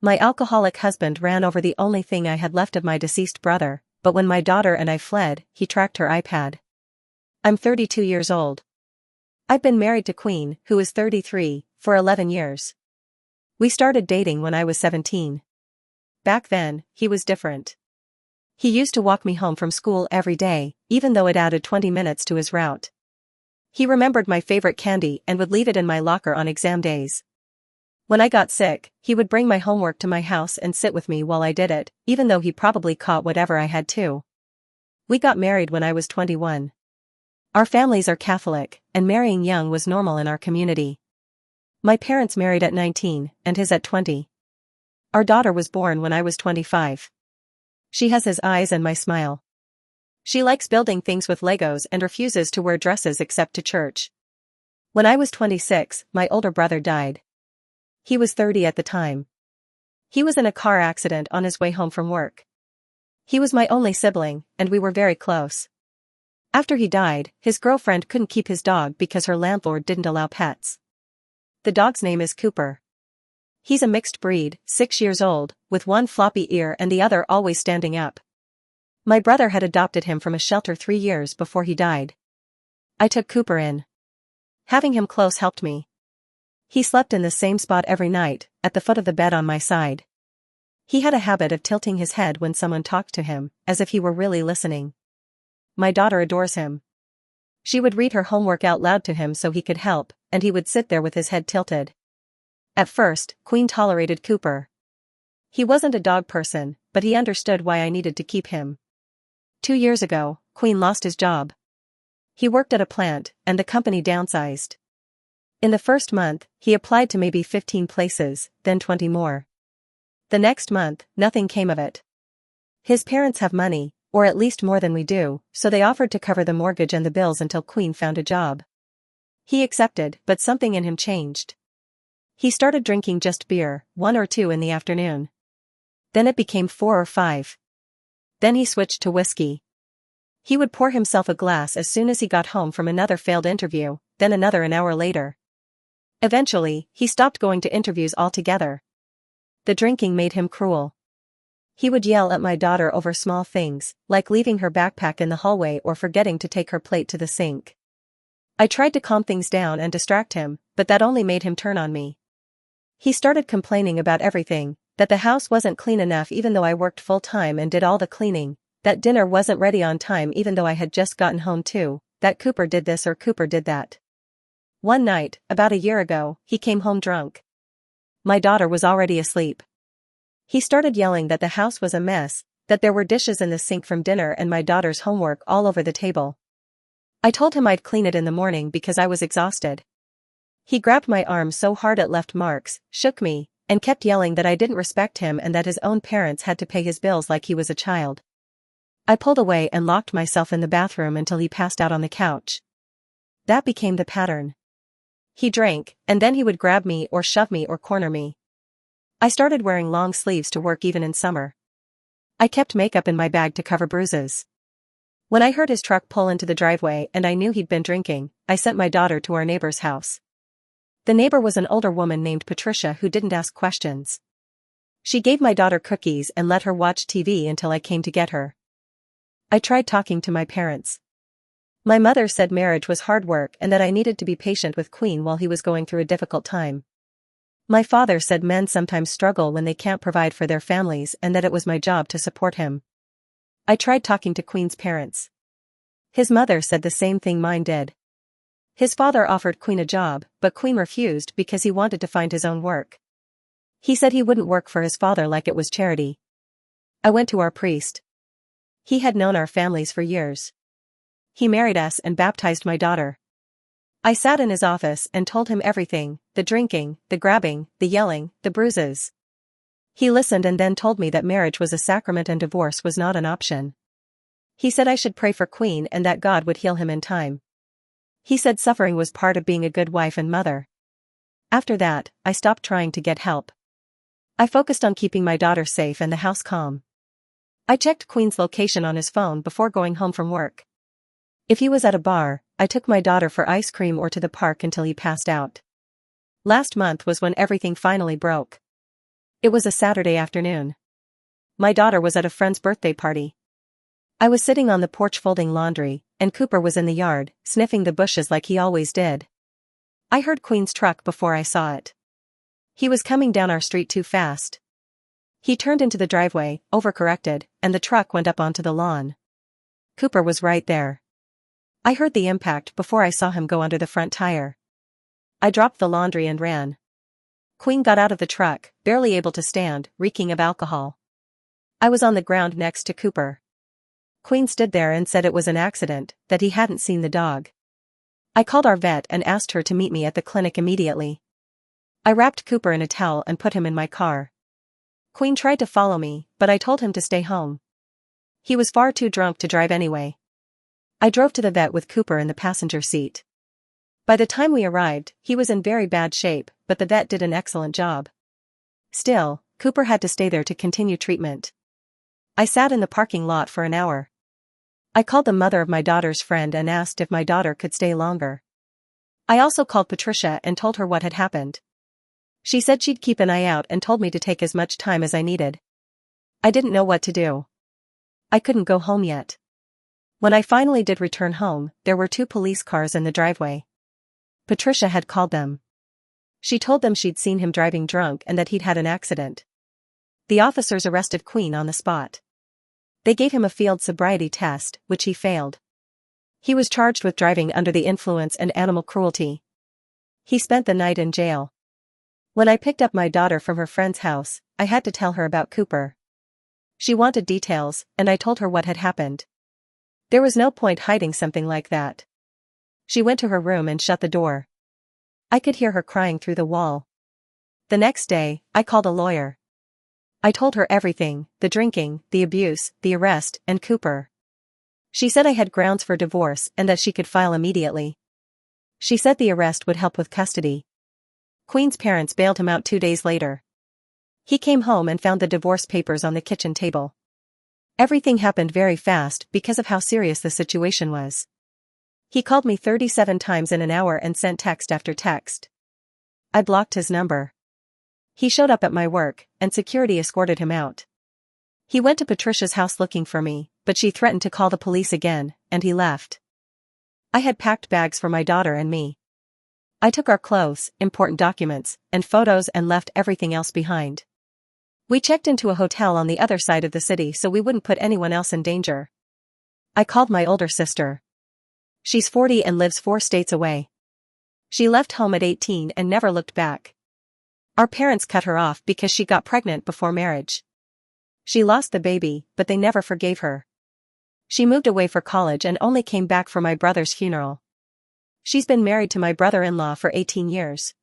My alcoholic husband ran over the only thing I had left of my deceased brother, but when my daughter and I fled, he tracked her iPad. I'm 32 years old. I've been married to Queen, who is 33, for 11 years. We started dating when I was 17. Back then, he was different. He used to walk me home from school every day, even though it added 20 minutes to his route. He remembered my favorite candy and would leave it in my locker on exam days. When I got sick, he would bring my homework to my house and sit with me while I did it, even though he probably caught whatever I had too. We got married when I was 21. Our families are Catholic, and marrying young was normal in our community. My parents married at 19, and his at 20. Our daughter was born when I was 25. She has his eyes and my smile. She likes building things with Legos and refuses to wear dresses except to church. When I was 26, my older brother died. He was 30 at the time. He was in a car accident on his way home from work. He was my only sibling, and we were very close. After he died, his girlfriend couldn't keep his dog because her landlord didn't allow pets. The dog's name is Cooper. He's a mixed breed, 6 years old, with one floppy ear and the other always standing up. My brother had adopted him from a shelter 3 years before he died. I took Cooper in. Having him close helped me. He slept in the same spot every night, at the foot of the bed on my side. He had a habit of tilting his head when someone talked to him, as if he were really listening. My daughter adores him. She would read her homework out loud to him so he could help, and he would sit there with his head tilted. At first, Queen tolerated Cooper. He wasn't a dog person, but he understood why I needed to keep him. 2 years ago, Queen lost his job. He worked at a plant, and the company downsized. In the first month, he applied to maybe 15 places, then 20 more. The next month, nothing came of it. His parents have money, or at least more than we do, so they offered to cover the mortgage and the bills until Queen found a job. He accepted, but something in him changed. He started drinking just beer, 1 or 2 in the afternoon. Then it became 4 or 5. Then he switched to whiskey. He would pour himself a glass as soon as he got home from another failed interview, then another an hour later. Eventually, he stopped going to interviews altogether. The drinking made him cruel. He would yell at my daughter over small things, like leaving her backpack in the hallway or forgetting to take her plate to the sink. I tried to calm things down and distract him, but that only made him turn on me. He started complaining about everything, that the house wasn't clean enough even though I worked full-time and did all the cleaning, that dinner wasn't ready on time even though I had just gotten home too, that Cooper did this or Cooper did that. One night, about a year ago, he came home drunk. My daughter was already asleep. He started yelling that the house was a mess, that there were dishes in the sink from dinner and my daughter's homework all over the table. I told him I'd clean it in the morning because I was exhausted. He grabbed my arm so hard it left marks, shook me, and kept yelling that I didn't respect him and that his own parents had to pay his bills like he was a child. I pulled away and locked myself in the bathroom until he passed out on the couch. That became the pattern. He drank, and then he would grab me or shove me or corner me. I started wearing long sleeves to work even in summer. I kept makeup in my bag to cover bruises. When I heard his truck pull into the driveway and I knew he'd been drinking, I sent my daughter to our neighbor's house. The neighbor was an older woman named Patricia who didn't ask questions. She gave my daughter cookies and let her watch TV until I came to get her. I tried talking to my parents. My mother said marriage was hard work and that I needed to be patient with Queen while he was going through a difficult time. My father said men sometimes struggle when they can't provide for their families and that it was my job to support him. I tried talking to Queen's parents. His mother said the same thing mine did. His father offered Queen a job, but Queen refused because he wanted to find his own work. He said he wouldn't work for his father like it was charity. I went to our priest. He had known our families for years. He married us and baptized my daughter. I sat in his office and told him everything, the drinking, the grabbing, the yelling, the bruises. He listened and then told me that marriage was a sacrament and divorce was not an option. He said I should pray for Queen and that God would heal him in time. He said suffering was part of being a good wife and mother. After that, I stopped trying to get help. I focused on keeping my daughter safe and the house calm. I checked Queen's location on his phone before going home from work. If he was at a bar, I took my daughter for ice cream or to the park until he passed out. Last month was when everything finally broke. It was a Saturday afternoon. My daughter was at a friend's birthday party. I was sitting on the porch folding laundry, and Cooper was in the yard, sniffing the bushes like he always did. I heard Queen's truck before I saw it. He was coming down our street too fast. He turned into the driveway, overcorrected, and the truck went up onto the lawn. Cooper was right there. I heard the impact before I saw him go under the front tire. I dropped the laundry and ran. Queen got out of the truck, barely able to stand, reeking of alcohol. I was on the ground next to Cooper. Queen stood there and said it was an accident, that he hadn't seen the dog. I called our vet and asked her to meet me at the clinic immediately. I wrapped Cooper in a towel and put him in my car. Queen tried to follow me, but I told him to stay home. He was far too drunk to drive anyway. I drove to the vet with Cooper in the passenger seat. By the time we arrived, he was in very bad shape, but the vet did an excellent job. Still, Cooper had to stay there to continue treatment. I sat in the parking lot for an hour. I called the mother of my daughter's friend and asked if my daughter could stay longer. I also called Patricia and told her what had happened. She said she'd keep an eye out and told me to take as much time as I needed. I didn't know what to do. I couldn't go home yet. When I finally did return home, there were 2 police cars in the driveway. Patricia had called them. She told them she'd seen him driving drunk and that he'd had an accident. The officers arrested Queen on the spot. They gave him a field sobriety test, which he failed. He was charged with driving under the influence and animal cruelty. He spent the night in jail. When I picked up my daughter from her friend's house, I had to tell her about Cooper. She wanted details, and I told her what had happened. There was no point hiding something like that. She went to her room and shut the door. I could hear her crying through the wall. The next day, I called a lawyer. I told her everything, the drinking, the abuse, the arrest, and Cooper. She said I had grounds for divorce and that she could file immediately. She said the arrest would help with custody. Queen's parents bailed him out 2 days later. He came home and found the divorce papers on the kitchen table. Everything happened very fast because of how serious the situation was. He called me 37 times in an hour and sent text after text. I blocked his number. He showed up at my work, and security escorted him out. He went to Patricia's house looking for me, but she threatened to call the police again, and he left. I had packed bags for my daughter and me. I took our clothes, important documents, and photos and left everything else behind. We checked into a hotel on the other side of the city so we wouldn't put anyone else in danger. I called my older sister. She's 40 and lives 4 states away. She left home at 18 and never looked back. Our parents cut her off because she got pregnant before marriage. She lost the baby, but they never forgave her. She moved away for college and only came back for my brother's funeral. She's been married to my brother-in-law for 18 years.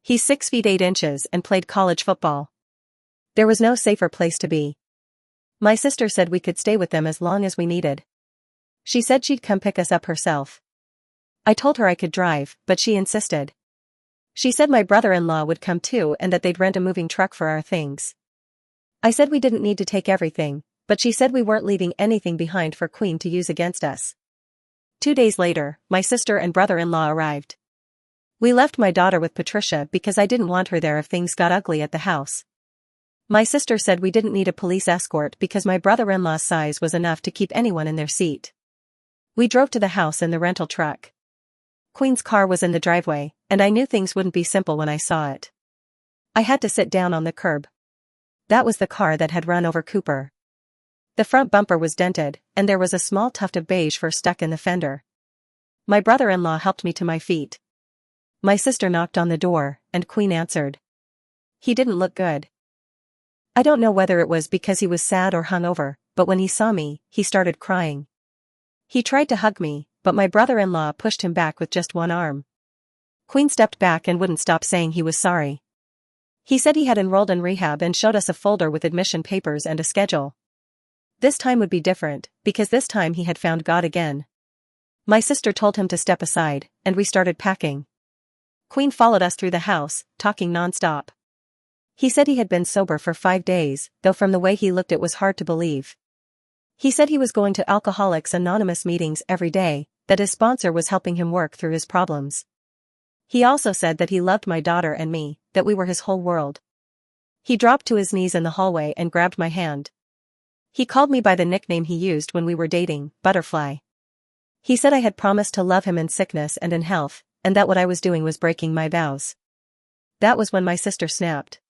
He's 6 feet 8 inches and played college football. There was no safer place to be. My sister said we could stay with them as long as we needed. She said she'd come pick us up herself. I told her I could drive, but she insisted. She said my brother-in-law would come too and that they'd rent a moving truck for our things. I said we didn't need to take everything, but she said we weren't leaving anything behind for Queen to use against us. 2 days later, my sister and brother-in-law arrived. We left my daughter with Patricia because I didn't want her there if things got ugly at the house. My sister said we didn't need a police escort because my brother-in-law's size was enough to keep anyone in their seat. We drove to the house in the rental truck. Queen's car was in the driveway, and I knew things wouldn't be simple when I saw it. I had to sit down on the curb. That was the car that had run over Cooper. The front bumper was dented, and there was a small tuft of beige fur stuck in the fender. My brother-in-law helped me to my feet. My sister knocked on the door, and Queen answered. He didn't look good. I don't know whether it was because he was sad or hungover, but when he saw me, he started crying. He tried to hug me, but my brother-in-law pushed him back with just one arm. Queen stepped back and wouldn't stop saying he was sorry. He said he had enrolled in rehab and showed us a folder with admission papers and a schedule. This time would be different, because this time he had found God again. My sister told him to step aside, and we started packing. Queen followed us through the house, talking non-stop. He said he had been sober for 5 days, though from the way he looked it was hard to believe. He said he was going to Alcoholics Anonymous meetings every day, that his sponsor was helping him work through his problems. He also said that he loved my daughter and me, that we were his whole world. He dropped to his knees in the hallway and grabbed my hand. He called me by the nickname he used when we were dating, Butterfly. He said I had promised to love him in sickness and in health, and that what I was doing was breaking my vows. That was when my sister snapped.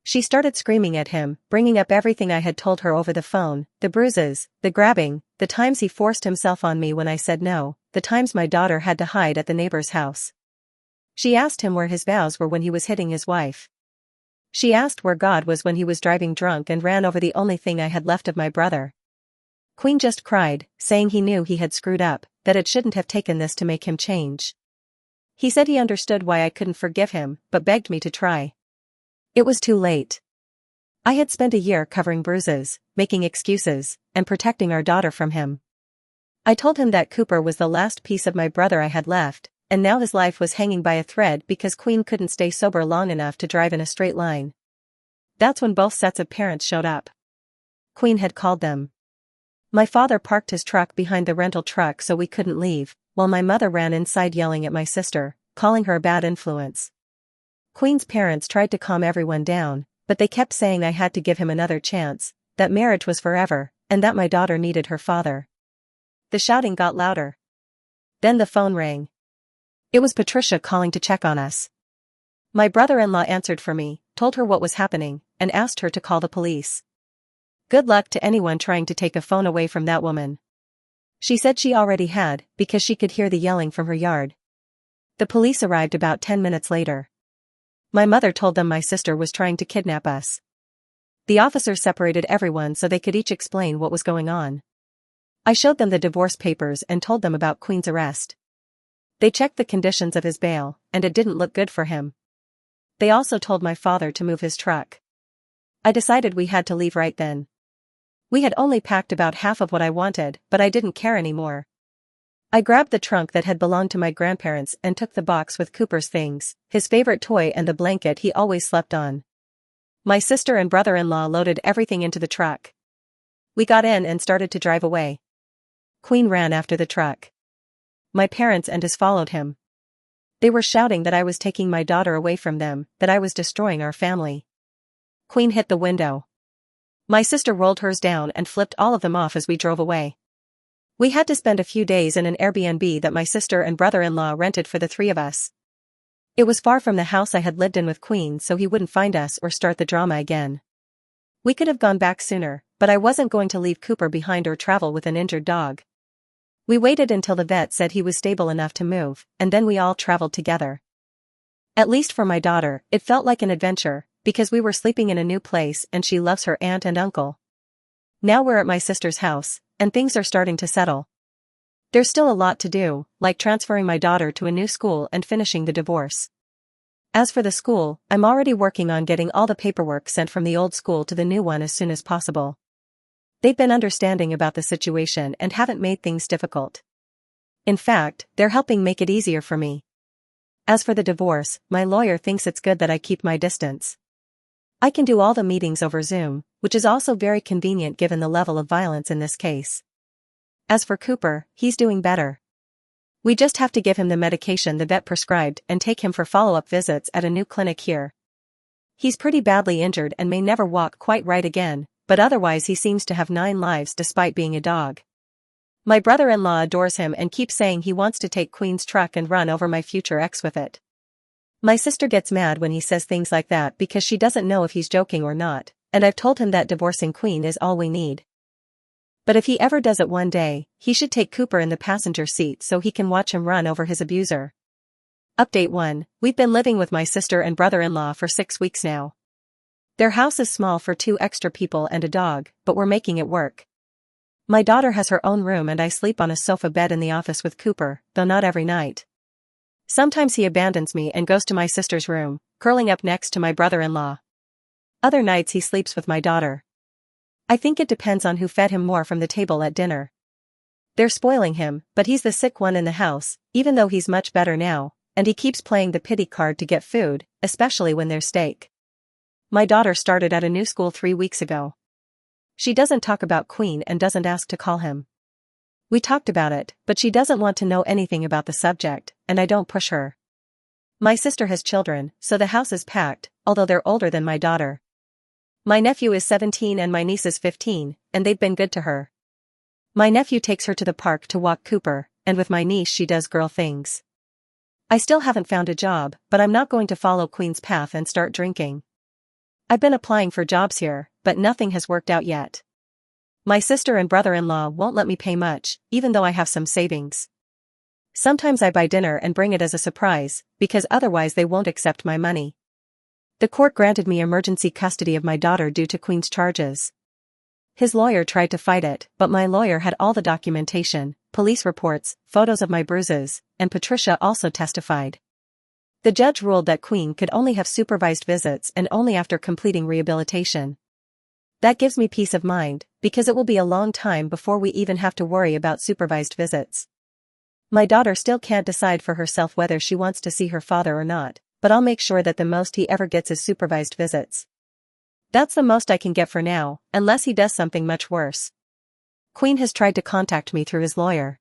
She started screaming at him, bringing up everything I had told her over the phone, the bruises, the grabbing, the times he forced himself on me when I said no, the times my daughter had to hide at the neighbor's house. She asked him where his vows were when he was hitting his wife. She asked where God was when he was driving drunk and ran over the only thing I had left of my brother. Queen just cried, saying he knew he had screwed up, that it shouldn't have taken this to make him change. He said he understood why I couldn't forgive him, but begged me to try. It was too late. I had spent a year covering bruises, making excuses, and protecting our daughter from him. I told him that Cooper was the last piece of my brother I had left, and now his life was hanging by a thread because Queen couldn't stay sober long enough to drive in a straight line. That's when both sets of parents showed up. Queen had called them. My father parked his truck behind the rental truck so we couldn't leave, while my mother ran inside yelling at my sister, calling her a bad influence. Queen's parents tried to calm everyone down, but they kept saying I had to give him another chance, that marriage was forever, and that my daughter needed her father. The shouting got louder. Then the phone rang. It was Patricia calling to check on us. My brother-in-law answered for me, told her what was happening, and asked her to call the police. Good luck to anyone trying to take a phone away from that woman. She said she already had, because she could hear the yelling from her yard. The police arrived about 10 minutes later. My mother told them my sister was trying to kidnap us. The officers separated everyone so they could each explain what was going on. I showed them the divorce papers and told them about Queen's arrest. They checked the conditions of his bail, and it didn't look good for him. They also told my father to move his truck. I decided we had to leave right then. We had only packed about half of what I wanted, but I didn't care anymore. I grabbed the trunk that had belonged to my grandparents and took the box with Cooper's things, his favorite toy and the blanket he always slept on. My sister and brother-in-law loaded everything into the truck. We got in and started to drive away. Queen ran after the truck. My parents and his followed him. They were shouting that I was taking my daughter away from them, that I was destroying our family. Queen hit the window. My sister rolled hers down and flipped all of them off as we drove away. We had to spend a few days in an Airbnb that my sister and brother-in-law rented for the three of us. It was far from the house I had lived in with Queen so he wouldn't find us or start the drama again. We could have gone back sooner, but I wasn't going to leave Cooper behind or travel with an injured dog. We waited until the vet said he was stable enough to move, and then we all traveled together. At least for my daughter, it felt like an adventure, because we were sleeping in a new place and she loves her aunt and uncle. Now we're at my sister's house, and things are starting to settle. There's still a lot to do, like transferring my daughter to a new school and finishing the divorce. As for the school, I'm already working on getting all the paperwork sent from the old school to the new one as soon as possible. They've been understanding about the situation and haven't made things difficult. In fact, they're helping make it easier for me. As for the divorce, my lawyer thinks it's good that I keep my distance. I can do all the meetings over Zoom, which is also very convenient given the level of violence in this case. As for Cooper, he's doing better. We just have to give him the medication the vet prescribed and take him for follow-up visits at a new clinic here. He's pretty badly injured and may never walk quite right again, but otherwise he seems to have 9 lives despite being a dog. My brother-in-law adores him and keeps saying he wants to take Queen's truck and run over my future ex with it. My sister gets mad when he says things like that because she doesn't know if he's joking or not, and I've told him that divorcing Queen is all we need. But if he ever does it one day, he should take Cooper in the passenger seat so he can watch him run over his abuser. Update 1. We've been living with my sister and brother-in-law for 6 weeks now. Their house is small for 2 extra people and a dog, but we're making it work. My daughter has her own room and I sleep on a sofa bed in the office with Cooper, though not every night. Sometimes he abandons me and goes to my sister's room, curling up next to my brother-in-law. Other nights he sleeps with my daughter. I think it depends on who fed him more from the table at dinner. They're spoiling him, but he's the sick one in the house, even though he's much better now, and he keeps playing the pity card to get food, especially when there's steak. My daughter started at a new school 3 weeks ago. She doesn't talk about Queen and doesn't ask to call him. We talked about it, but she doesn't want to know anything about the subject, and I don't push her. My sister has children, so the house is packed, although they're older than my daughter. My nephew is 17 and my niece is 15, and they've been good to her. My nephew takes her to the park to walk Cooper, and with my niece she does girl things. I still haven't found a job, but I'm not going to follow Queen's path and start drinking. I've been applying for jobs here, but nothing has worked out yet. My sister and brother-in-law won't let me pay much, even though I have some savings. Sometimes I buy dinner and bring it as a surprise, because otherwise they won't accept my money. The court granted me emergency custody of my daughter due to Queen's charges. His lawyer tried to fight it, but my lawyer had all the documentation, police reports, photos of my bruises, and Patricia also testified. The judge ruled that Queen could only have supervised visits and only after completing rehabilitation. That gives me peace of mind, because it will be a long time before we even have to worry about supervised visits. My daughter still can't decide for herself whether she wants to see her father or not, but I'll make sure that the most he ever gets is supervised visits. That's the most I can get for now, unless he does something much worse. Queen has tried to contact me through his lawyer.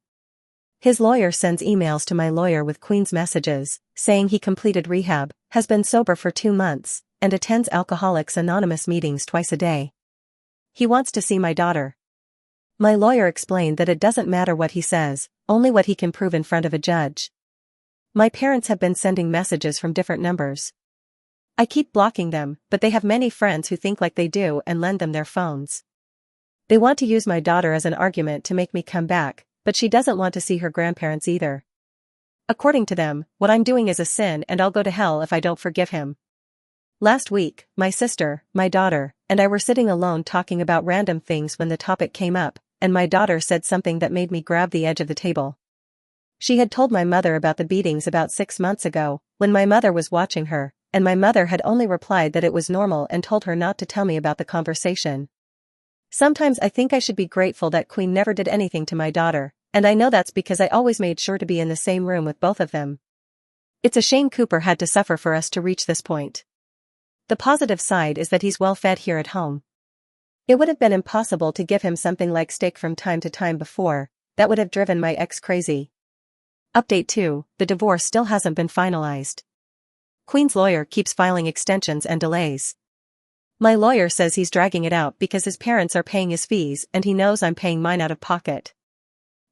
His lawyer sends emails to my lawyer with Queen's messages, saying he completed rehab, has been sober for 2 months, and attends Alcoholics Anonymous meetings twice a day. He wants to see my daughter. My lawyer explained that it doesn't matter what he says, only what he can prove in front of a judge. My parents have been sending messages from different numbers. I keep blocking them, but they have many friends who think like they do and lend them their phones. They want to use my daughter as an argument to make me come back, but she doesn't want to see her grandparents either. According to them, what I'm doing is a sin and I'll go to hell if I don't forgive him. Last week, my sister, my daughter, and I were sitting alone talking about random things when the topic came up, and my daughter said something that made me grab the edge of the table. She had told my mother about the beatings about 6 months ago, when my mother was watching her, and my mother had only replied that it was normal and told her not to tell me about the conversation. Sometimes I think I should be grateful that Queen never did anything to my daughter, and I know that's because I always made sure to be in the same room with both of them. It's a shame Cooper had to suffer for us to reach this point. The positive side is that he's well fed here at home. It would have been impossible to give him something like steak from time to time before, that would have driven my ex crazy. Update 2, the divorce still hasn't been finalized. Queen's lawyer keeps filing extensions and delays. My lawyer says he's dragging it out because his parents are paying his fees and he knows I'm paying mine out of pocket.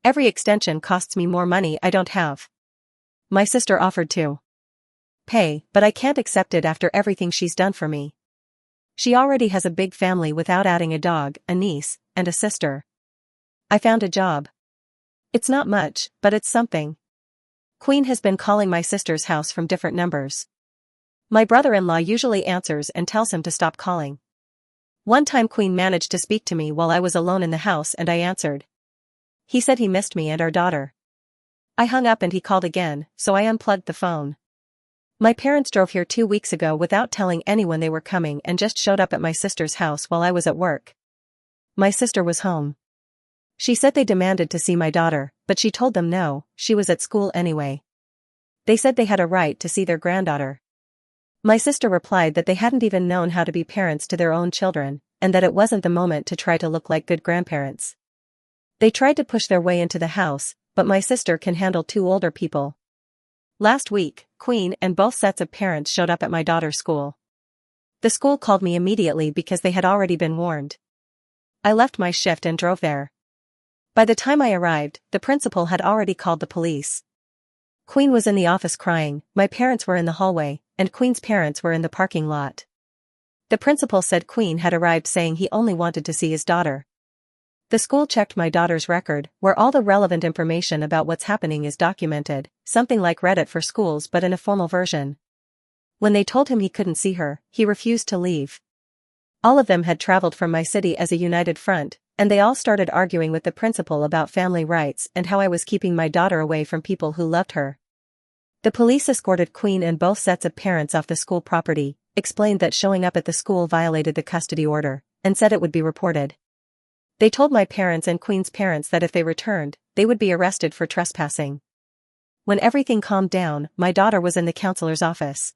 Every extension costs me more money I don't have. My sister offered to pay, but I can't accept it after everything she's done for me. She already has a big family without adding a dog, a niece, and a sister. I found a job. It's not much, but it's something. Queen has been calling my sister's house from different numbers. My brother-in-law usually answers and tells him to stop calling. One time Queen managed to speak to me while I was alone in the house and I answered. He said he missed me and our daughter. I hung up and he called again, so I unplugged the phone. My parents drove here 2 weeks ago without telling anyone they were coming and just showed up at my sister's house while I was at work. My sister was home. She said they demanded to see my daughter, but she told them no, she was at school anyway. They said they had a right to see their granddaughter. My sister replied that they hadn't even known how to be parents to their own children, and that it wasn't the moment to try to look like good grandparents. They tried to push their way into the house, but my sister can handle 2 older people. Last week, Queen and both sets of parents showed up at my daughter's school. The school called me immediately because they had already been warned. I left my shift and drove there. By the time I arrived, the principal had already called the police. Queen was in the office crying, my parents were in the hallway, and Queen's parents were in the parking lot. The principal said Queen had arrived saying he only wanted to see his daughter. The school checked my daughter's record, where all the relevant information about what's happening is documented, something like Reddit for schools but in a formal version. When they told him he couldn't see her, he refused to leave. All of them had traveled from my city as a united front, and they all started arguing with the principal about family rights and how I was keeping my daughter away from people who loved her. The police escorted Queen and both sets of parents off the school property, explained that showing up at the school violated the custody order, and said it would be reported. They told my parents and Queen's parents that if they returned, they would be arrested for trespassing. When everything calmed down, my daughter was in the counselor's office.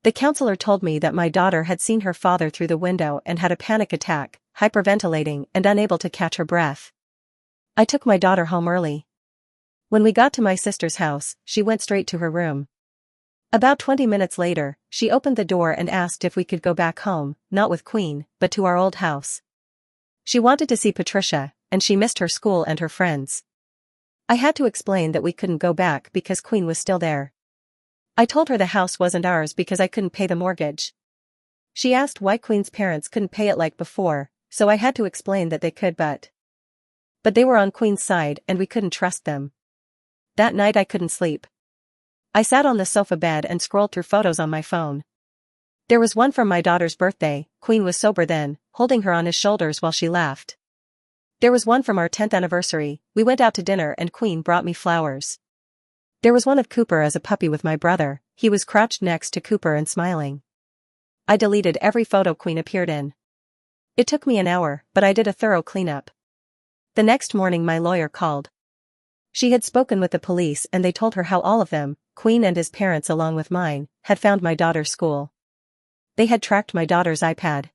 The counselor told me that my daughter had seen her father through the window and had a panic attack, hyperventilating and unable to catch her breath. I took my daughter home early. When we got to my sister's house, she went straight to her room. About 20 minutes later, she opened the door and asked if we could go back home, not with Queen, but to our old house. She wanted to see Patricia, and she missed her school and her friends. I had to explain that we couldn't go back because Queen was still there. I told her the house wasn't ours because I couldn't pay the mortgage. She asked why Queen's parents couldn't pay it like before, so I had to explain that they could but they were on Queen's side and we couldn't trust them. That night I couldn't sleep. I sat on the sofa bed and scrolled through photos on my phone. There was one from my daughter's birthday. Queen was sober then, holding her on his shoulders while she laughed. There was one from our 10th anniversary. We went out to dinner and Queen brought me flowers. There was one of Cooper as a puppy with my brother. He was crouched next to Cooper and smiling. I deleted every photo Queen appeared in. It took me an hour, but I did a thorough cleanup. The next morning my lawyer called. She had spoken with the police and they told her how all of them, Queen and his parents along with mine, had found my daughter's school. They had tracked my daughter's iPad.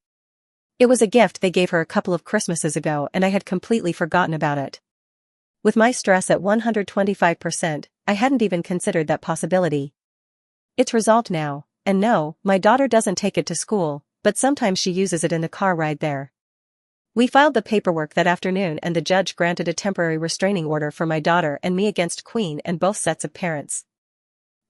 It was a gift they gave her a couple of Christmases ago and I had completely forgotten about it. With my stress at 125%, I hadn't even considered that possibility. It's resolved now, and no, my daughter doesn't take it to school, but sometimes she uses it in the car ride there. We filed the paperwork that afternoon and the judge granted a temporary restraining order for my daughter and me against Queen and both sets of parents.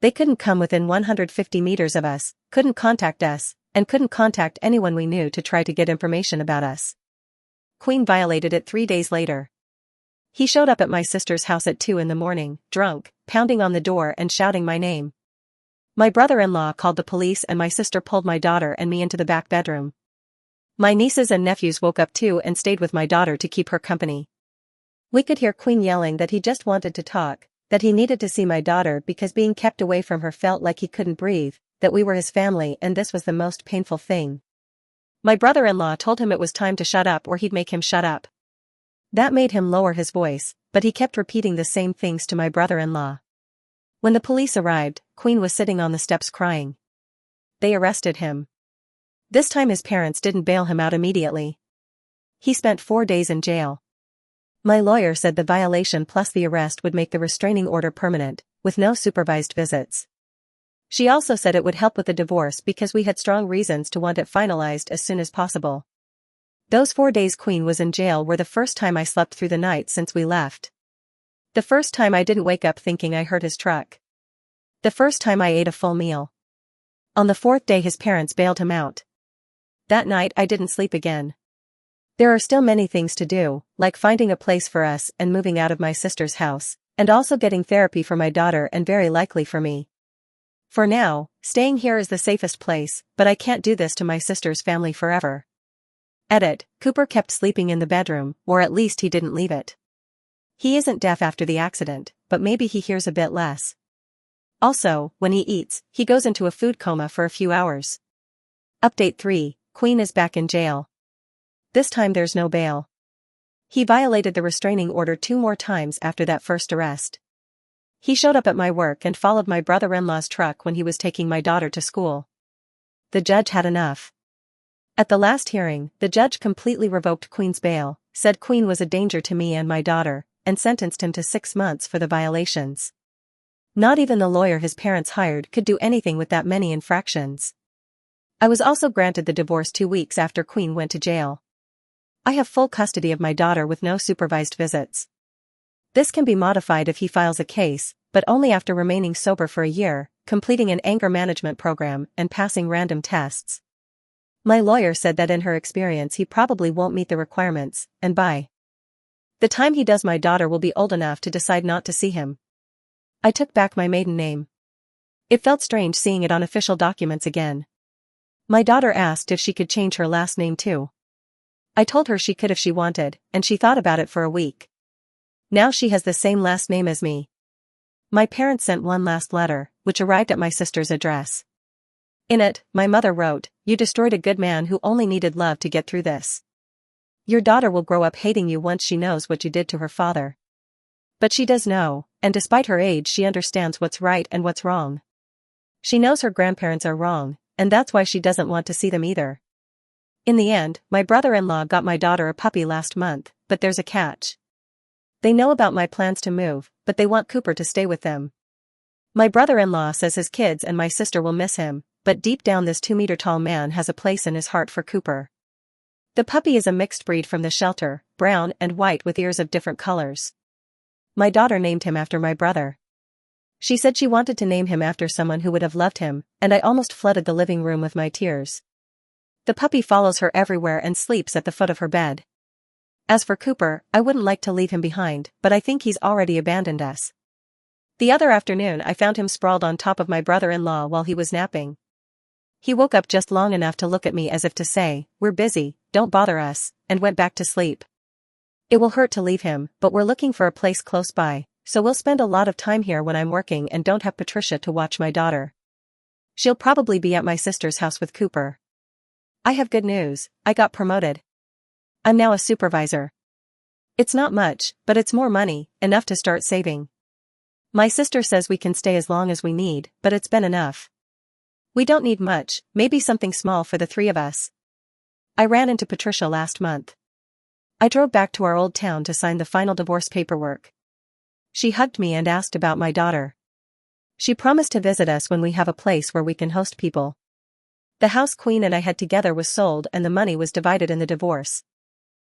They couldn't come within 150 meters of us, couldn't contact us, and couldn't contact anyone we knew to try to get information about us. Queen violated it 3 days later. He showed up at my sister's house at 2 in the morning, drunk, pounding on the door and shouting my name. My brother-in-law called the police and my sister pulled my daughter and me into the back bedroom. My nieces and nephews woke up too and stayed with my daughter to keep her company. We could hear Queen yelling that he just wanted to talk, that he needed to see my daughter because being kept away from her felt like he couldn't breathe, that we were his family and this was the most painful thing. My brother-in-law told him it was time to shut up or he'd make him shut up. That made him lower his voice, but he kept repeating the same things to my brother-in-law. When the police arrived, Queen was sitting on the steps crying. They arrested him. This time his parents didn't bail him out immediately. He spent 4 days in jail. My lawyer said the violation plus the arrest would make the restraining order permanent, with no supervised visits. She also said it would help with the divorce because we had strong reasons to want it finalized as soon as possible. Those 4 days Queen was in jail were the first time I slept through the night since we left. The first time I didn't wake up thinking I heard his truck. The first time I ate a full meal. On the 4th day his parents bailed him out. That night I didn't sleep again. There are still many things to do, like finding a place for us and moving out of my sister's house, and also getting therapy for my daughter and very likely for me. For now, staying here is the safest place, but I can't do this to my sister's family forever. Edit, Cooper kept sleeping in the bedroom, or at least he didn't leave it. He isn't deaf after the accident, but maybe he hears a bit less. Also, when he eats, he goes into a food coma for a few hours. Update 3, Queen is back in jail. This time there's no bail. He violated the restraining order 2 more times after that first arrest. He showed up at my work and followed my brother-in-law's truck when he was taking my daughter to school. The judge had enough. At the last hearing, the judge completely revoked Queen's bail, said Queen was a danger to me and my daughter, and sentenced him to 6 months for the violations. Not even the lawyer his parents hired could do anything with that many infractions. I was also granted the divorce 2 weeks after Queen went to jail. I have full custody of my daughter with no supervised visits. This can be modified if he files a case, but only after remaining sober for a year, completing an anger management program, and passing random tests. My lawyer said that in her experience he probably won't meet the requirements, and by the time he does my daughter will be old enough to decide not to see him. I took back my maiden name. It felt strange seeing it on official documents again. My daughter asked if she could change her last name too. I told her she could if she wanted, and she thought about it for a week. Now she has the same last name as me. My parents sent one last letter, which arrived at my sister's address. In it, my mother wrote, "You destroyed a good man who only needed love to get through this. Your daughter will grow up hating you once she knows what you did to her father. But she does know, and despite her age she understands what's right and what's wrong. She knows her grandparents are wrong, and that's why she doesn't want to see them either." In the end, my brother-in-law got my daughter a puppy last month, but there's a catch. They know about my plans to move, but they want Cooper to stay with them. My brother-in-law says his kids and my sister will miss him, but deep down this 2-meter-tall man has a place in his heart for Cooper. The puppy is a mixed breed from the shelter, brown and white with ears of different colors. My daughter named him after my brother. She said she wanted to name him after someone who would have loved him, and I almost flooded the living room with my tears. The puppy follows her everywhere and sleeps at the foot of her bed. As for Cooper, I wouldn't like to leave him behind, but I think he's already abandoned us. The other afternoon I found him sprawled on top of my brother-in-law while he was napping. He woke up just long enough to look at me as if to say, "We're busy, don't bother us," and went back to sleep. It will hurt to leave him, but we're looking for a place close by, so we'll spend a lot of time here when I'm working and don't have Patricia to watch my daughter. She'll probably be at my sister's house with Cooper. I have good news, I got promoted. I'm now a supervisor. It's not much, but it's more money, enough to start saving. My sister says we can stay as long as we need, but it's been enough. We don't need much, maybe something small for the three of us. I ran into Patricia last month. I drove back to our old town to sign the final divorce paperwork. She hugged me and asked about my daughter. She promised to visit us when we have a place where we can host people. The house Queen and I had together was sold and the money was divided in the divorce.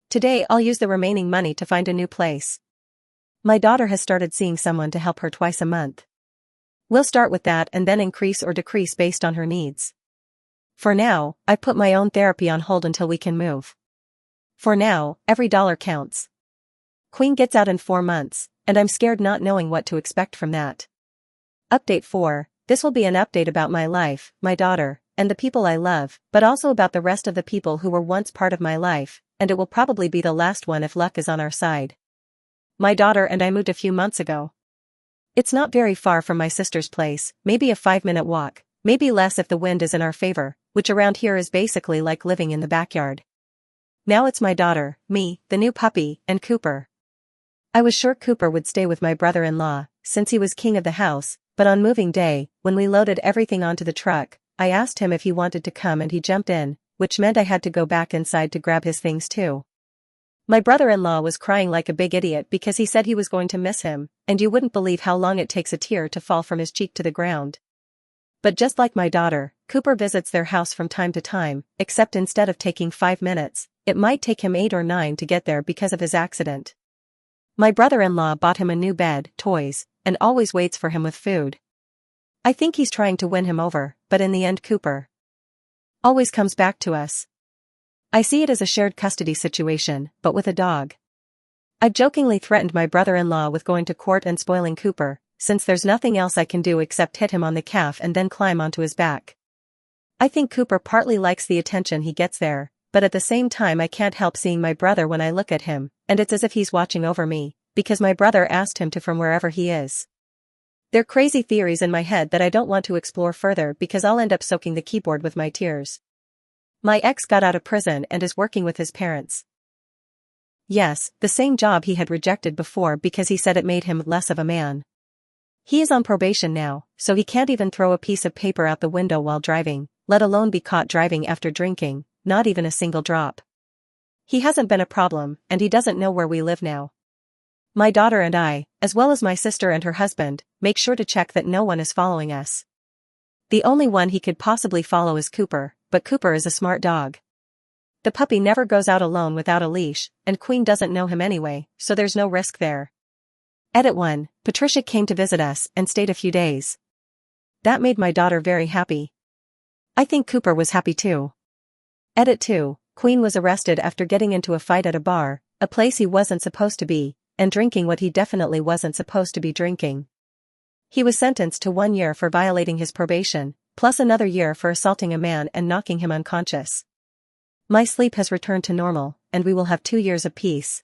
Today I'll use the remaining money to find a new place. My daughter has started seeing someone to help her twice a month. We'll start with that and then increase or decrease based on her needs. For now, I put my own therapy on hold until we can move. For now, every dollar counts. Queen gets out in 4 months, and I'm scared not knowing what to expect from that. Update 4. This will be an update about my life, my daughter, and the people I love, but also about the rest of the people who were once part of my life, and it will probably be the last one if luck is on our side. My daughter and I moved a few months ago. It's not very far from my sister's place, maybe a 5-minute walk, maybe less if the wind is in our favor, which around here is basically like living in the backyard. Now it's my daughter, me, the new puppy, and Cooper. I was sure Cooper would stay with my brother-in-law, since he was king of the house, but on moving day, when we loaded everything onto the truck, I asked him if he wanted to come and he jumped in, which meant I had to go back inside to grab his things too. My brother-in-law was crying like a big idiot because he said he was going to miss him, and you wouldn't believe how long it takes a tear to fall from his cheek to the ground. But just like my daughter, Cooper visits their house from time to time, except instead of taking 5 minutes, it might take him 8 or 9 to get there because of his accident. My brother-in-law bought him a new bed, toys, and always waits for him with food. I think he's trying to win him over, but in the end Cooper always comes back to us. I see it as a shared custody situation, but with a dog. I jokingly threatened my brother-in-law with going to court and spoiling Cooper, since there's nothing else I can do except hit him on the calf and then climb onto his back. I think Cooper partly likes the attention he gets there, but at the same time I can't help seeing my brother when I look at him, and it's as if he's watching over me, because my brother asked him to from wherever he is. They're crazy theories in my head that I don't want to explore further because I'll end up soaking the keyboard with my tears. My ex got out of prison and is working with his parents. Yes, the same job he had rejected before because he said it made him less of a man. He is on probation now, so he can't even throw a piece of paper out the window while driving, let alone be caught driving after drinking, not even a single drop. He hasn't been a problem, and he doesn't know where we live now. My daughter and I, as well as my sister and her husband, make sure to check that no one is following us. The only one he could possibly follow is Cooper, but Cooper is a smart dog. The puppy never goes out alone without a leash, and Queen doesn't know him anyway, so there's no risk there. Edit 1. Patricia came to visit us and stayed a few days. That made my daughter very happy. I think Cooper was happy too. Edit 2. Queen was arrested after getting into a fight at a bar, a place he wasn't supposed to be, and drinking what he definitely wasn't supposed to be drinking. He was sentenced to 1 year for violating his probation, plus another year for assaulting a man and knocking him unconscious. My sleep has returned to normal, and we will have 2 years of peace.